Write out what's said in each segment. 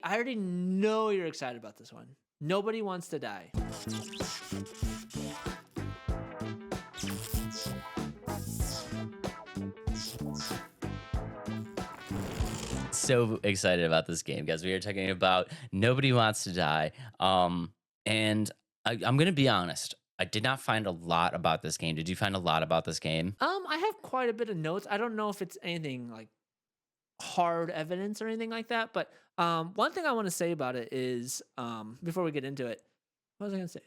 I already know you're excited about this one. Nobody Wants to Die. So excited about this game, guys. We are talking about Nobody Wants to Die. And I'm gonna be honest. I did not find a lot about this game. Did you find a lot about this game? I have quite a bit of notes. I don't know if it's anything like hard evidence or anything like that, but one thing I want to say about it is before we get into it, what was I gonna say?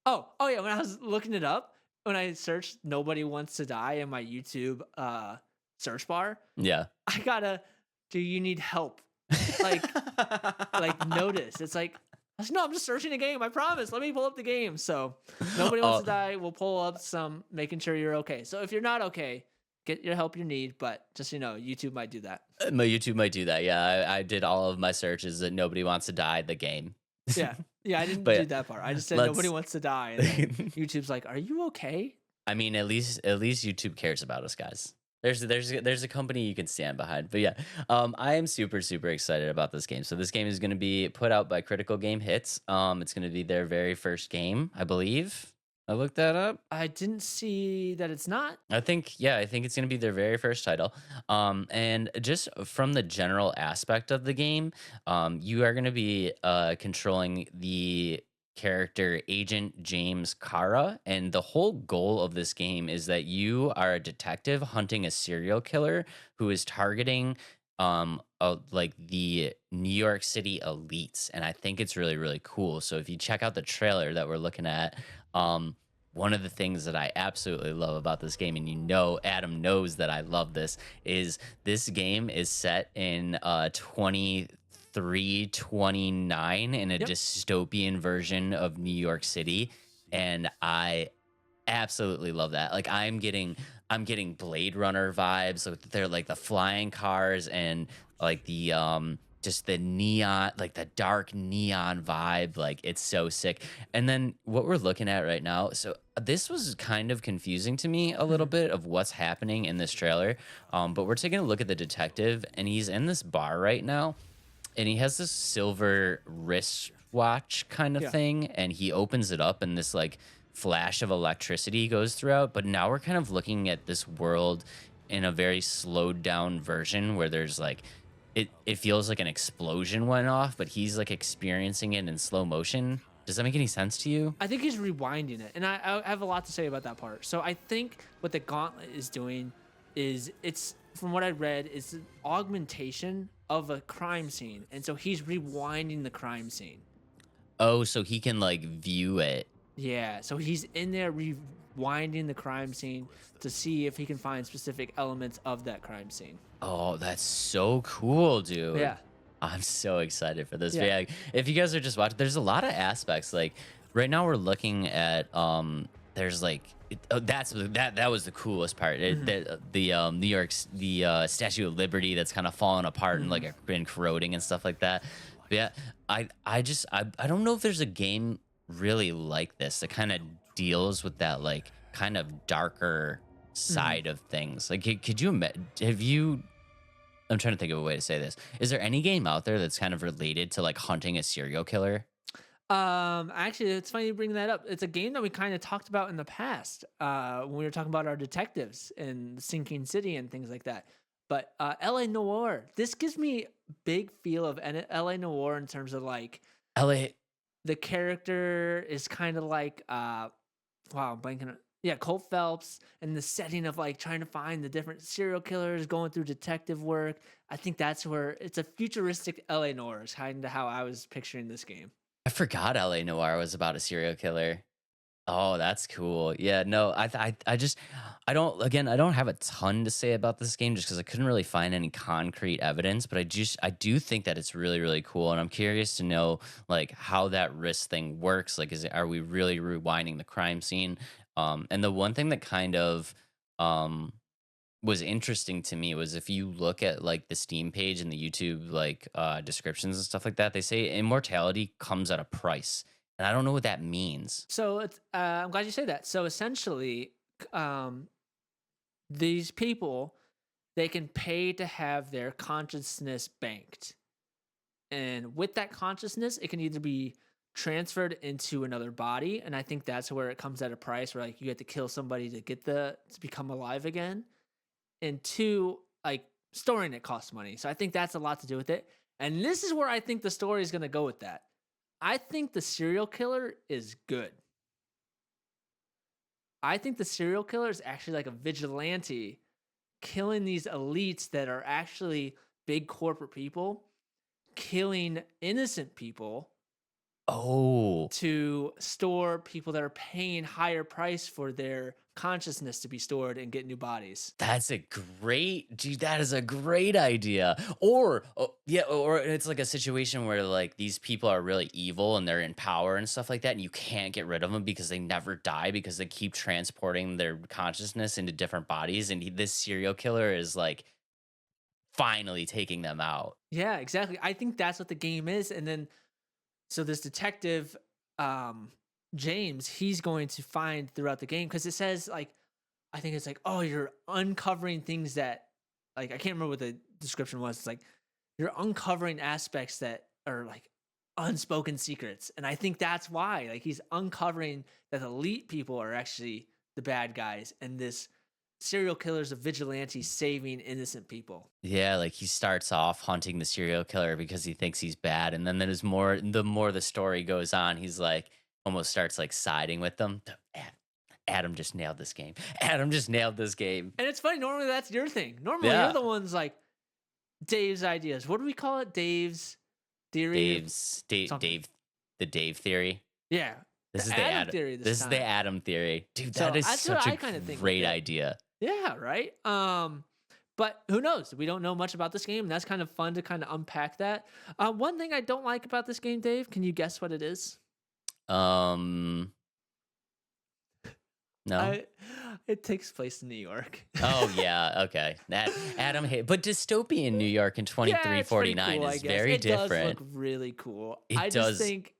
Oh yeah, when I was looking it up, when I searched "Nobody Wants to Die" in my YouTube search bar, Yeah. I got a "Do you need help?" like notice. It's like, I said, no, I'm just searching a game. I promise. Let me pull up the game. So Nobody Wants Oh, to Die. We'll pull up some, making sure you're okay. So if you're not okay, get your help you need. But just so you know, YouTube might do that. my YouTube might do that. Yeah, I did all of my searches that Nobody Wants to Die, the game. Yeah. Yeah, I didn't But do yeah, that part. I just said Nobody let's. Wants to Die. And then YouTube's like, are you okay? I mean, at least YouTube cares about us, guys. There's a company you can stand behind. But yeah, I am super excited about this game. So this game is going to be put out by Critical Game Hits. It's going to be their very first game, I believe. I looked that up. I didn't see that it's not. I think it's going to be their very first title. And just from the general aspect of the game, you are going to be controlling the character Agent James Karra, and the whole goal of this game is that you are a detective hunting a serial killer who is targeting like the New York City elites, and I think it's really cool. So if you check out the trailer that we're looking at, one of the things that I absolutely love about this game, and Adam knows that I love this game is set in 2329 in a Yep. dystopian version of New York City, and I absolutely love that. Like I'm getting Blade Runner vibes. So they're like the flying cars and like the just the neon, like the dark neon vibe. Like it's so sick. And then what we're looking at right now, so this was kind of confusing to me a little Mhm. bit of what's happening in this trailer. But we're taking a look at the detective, and he's in this bar right now, and he has this silver wristwatch kind of Yeah. thing, and he opens it up, and this like flash of electricity goes throughout. But now we're kind of looking at this world in a very slowed down version where there's like it feels like an explosion went off, but he's like experiencing it in slow motion. Does that make any sense to you? I think he's rewinding it, and I have a lot to say about that part. So I think what the Gauntlet is doing is, it's, from what I read, is an augmentation of a crime scene, and so he's rewinding the crime scene. Oh, so he can like view it. Yeah, so he's in there rewinding the crime scene to see if he can find specific elements of that crime scene. Oh, that's so cool, dude. Yeah, I'm so excited for this. But yeah. yeah, if you guys are just watching, there's a lot of aspects. Like right now, we're looking at there's like that was the coolest part. Hmm. The New York's the Statue of Liberty that's kind of falling apart and Hmm. like been corroding and stuff like that. But yeah, I don't know if there's a game really like this that kind of deals with that like kind of darker Hmm. side of things. Like, could you have you? I'm trying to think of a way to say this. Is there any game out there that's kind of related to like hunting a serial killer? Actually, it's funny you bring that up. It's a game that we kind of talked about in the past, when we were talking about our detectives in the Sinking City and things like that. But LA Noir, this gives me big feel of LA Noir in terms of like LA. the character is kind of like wow, I'm blanking. Yeah, Colt Phelps, and the setting of like trying to find the different serial killers, going through detective work. I think that's where it's a futuristic LA Noir is kind of how I was picturing this game. I forgot LA Noir was about a serial killer. Oh, that's cool. Yeah, no, I don't have a ton to say about this game just because I couldn't really find any concrete evidence, but I do think that it's really cool, and I'm curious to know like how that wrist thing works. Like, are we really rewinding the crime scene? And the one thing that kind of um was interesting to me was if you look at like the Steam page and the YouTube like descriptions and stuff like that, they say immortality comes at a price. And I don't know what that means. So it's, I'm glad you say that. So essentially, um, these people, they can pay to have their consciousness banked. And with that consciousness, it can either be transferred into another body, and I think that's where it comes at a price where like you have to kill somebody to get the to become alive again. And two, like storing it costs money. So I think that's a lot to do with it. And this is where I think the story is going to go with that. I think the serial killer is good. I think the serial killer is actually like a vigilante killing these elites that are actually big corporate people, killing innocent people Oh, to store people that are paying higher price for their consciousness to be stored and get new bodies. that's a great dude, that is a great idea. Or yeah, or it's like a situation where like these people are really evil and they're in power and stuff like that, and you can't get rid of them because they never die because they keep transporting their consciousness into different bodies, and this serial killer is like finally taking them out. Yeah, exactly. I think that's what the game is. And then so this detective, um, James, he's going to find throughout the game because it says like I think it's like, oh, you're uncovering things that like I can't remember what the description was. It's like you're uncovering aspects that are like unspoken secrets. And I think that's why. Like he's uncovering that elite people are actually the bad guys and this serial killer's a vigilante saving innocent people. Yeah, like he starts off hunting the serial killer because he thinks he's bad, and then the more the story goes on, he's like almost starts like siding with them. Adam just nailed this game. Adam just nailed this game. And it's funny, normally that's your thing. Normally you're Yeah. the ones like Dave's ideas. What do we call it? Dave's theory of something. The Dave theory. Yeah. This The is the Adam Adam. theory this This is the time. Adam theory, dude. So That is that's what such a I kind of think with great it. idea. Yeah, right. But who knows? We don't know much about this game. That's kind of fun to kind of unpack that. One thing I don't like about this game, Dave, can you guess what it is? Um, no. I it takes place in New York. Oh yeah, okay. That but dystopian New York in Yeah, it's pretty 2349 cool, I is guess. very It does different. look really cool. I It just does. think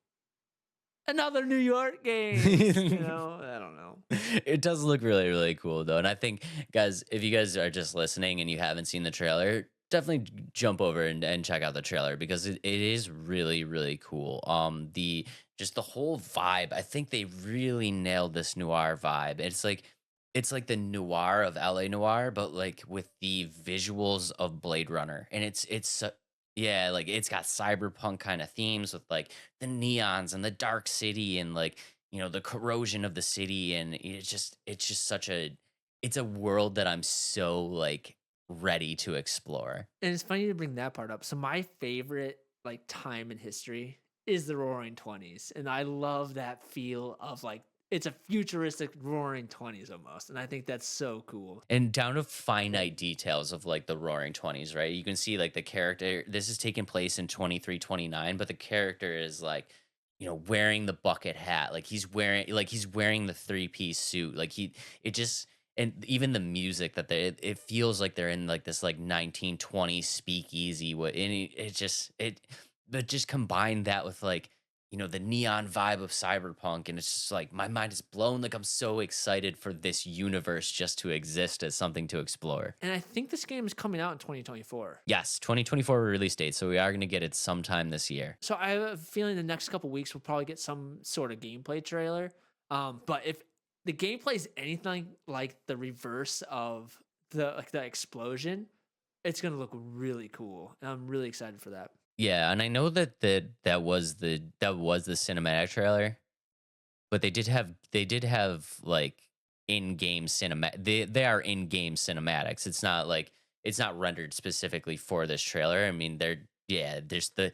another New York game, you know? I don't know. It does look really, really cool though. And I think, guys, if you guys are just listening and you haven't seen the trailer, definitely jump over and check out the trailer because it is really, really cool. The just the whole vibe, I think they really nailed this noir vibe. It's like the noir of LA noir, but like with the visuals of Blade Runner. And yeah, like it's got cyberpunk kind of themes with like the neons and the dark city and like the corrosion of the city, and it's just such a it's a world that I'm so like ready to explore. And it's funny to bring that part up. So my favorite like time in history is the Roaring Twenties, and I love that feel of like it's a futuristic Roaring Twenties almost, and I think that's so cool. And down to finite details of like the roaring 20s, right? You can see like the character, this is taking place in 2329, but the character is like wearing the bucket hat, like he's wearing the three-piece suit, like it just and even the music that it feels like they're in like this like 1920s speakeasy, what and it just it but just combine that with like the neon vibe of cyberpunk, and it's just like my mind is blown, like I'm so excited for this universe just to exist as something to explore. And I think this game is coming out in 2024. Yes, 2024 release date, so we are going to get it sometime this year. So I have a feeling the next couple weeks we'll probably get some sort of gameplay trailer. But if the gameplay is anything like the reverse of the explosion, it's gonna look really cool. And I'm really excited for that. Yeah, and I know that was the cinematic trailer, but they did have like in-game they are in-game cinematics. It's not like it's not rendered specifically for this trailer. I mean, there's the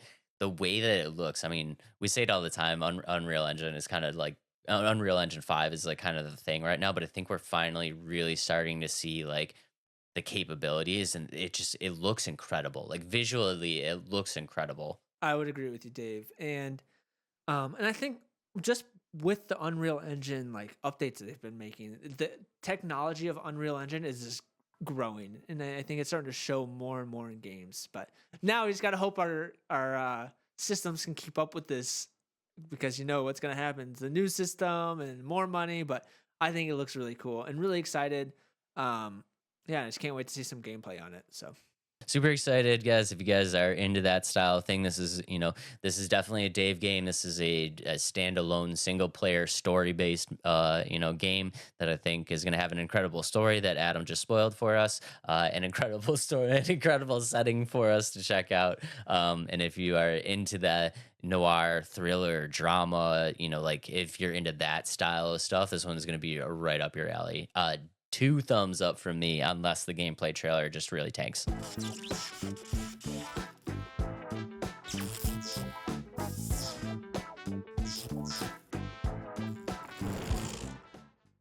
way that it looks. I mean, we say it all the time. Unreal Engine is kind of like Unreal Engine 5 is like kind of the thing right now, but I think we're finally really starting to see like the capabilities, and it looks incredible. Like visually it looks incredible. I would agree with you, Dave. And I think just with the Unreal Engine like updates that they've been making, the technology of Unreal Engine is just growing, and I think it's starting to show more and more in games. But now we just got to hope our systems can keep up with this because you know what's going to happen. It's a new system and more money, but I think it looks really cool and really excited. Yeah, I just can't wait to see some gameplay on it. So Super excited, guys. If you guys are into that style thing, this is definitely a Dave game. This is a standalone single player story based, game that I think is going to have an incredible story that Adam just spoiled for us. An incredible story, an incredible setting for us to check out. And if you are into that noir thriller drama, like if you're into that style of stuff, this one's going to be right up your alley. Two thumbs up from me, unless the gameplay trailer just really tanks.